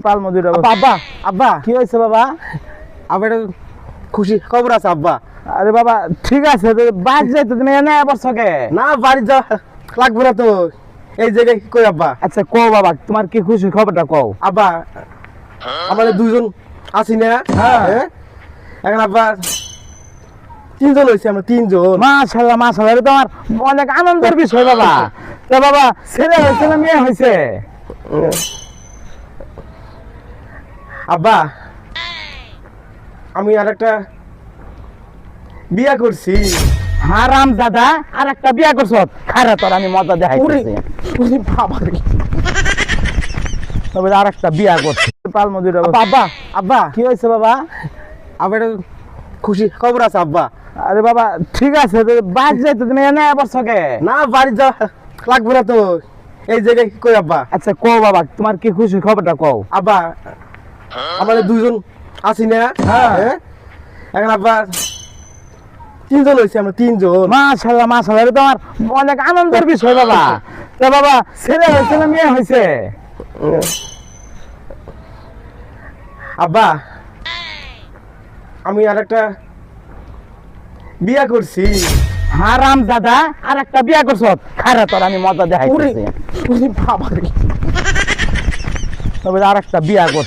পাল মজুরা আব্বা আব্বা কি হয়েছে বাবা? আব্বা এটা খুশি খবর আছে আব্বা। আরে বাবা ঠিক আছে, বাড়ি যাইতে তুমি এনে বসকে না বাড়ি যা লাগবে না তো, এই জায়গায় কই আব্বা। আচ্ছা কও বাবা, তোমার কি খুশি খবরটা কও। আব্বা আমাদের দুজন আছি না, হ্যাঁ এখন আব্বা তিনজন হয়েছে, আমরা তিনজন। মাশাআল্লাহ মাশাআল্লাহ, এটা তো আমার অনেক আনন্দের বিষয় বাবা। তো বাবা ছেলে হয়েছে না মেয়ে হয়েছে? আব্বা আমি আর একটা বিয়া করছি। হারাম দাদা, আর একটা বিয়া করছ? খারা তোর আমি মজা দেখাইতেছি। ওরে বাবা রে। তবে আর একটা বিয়া করছে পাল মজুরা। আব্বা আব্বা কি হয়েছে বাবা? আব্বা এটা খুশি খবর আছে আব্বা। আরে বাবা ঠিক আছে, বাড়ি যাইতে তুমি এনে বসকে না বাড়ি যা লাগবে না তো, এই জায়গায় কই আব্বা। আচ্ছা কও বাবা, তোমার কি খুশি খবরটা কও। আব্বা আমাদের দুজন আছি না, হ্যাঁ এখন আব্বা তিনজন হয়েছে, আমরা তিনজন। মাশাআল্লাহ মাশাআল্লাহ, এটা তো আমার অনেক আনন্দের বিষয় বাবা। তো বাবা ছেলে হয়েছে না মেয়ে হয়েছে? আব্বা আমি আর একটা বিয়া করছি। হারাম দাদা, আর একটা বিয়া করছ? খারা তোর আমি মজা দেখাইতেছি। ওরে বাবা রে। তবে আর একটা বিয়া করছে।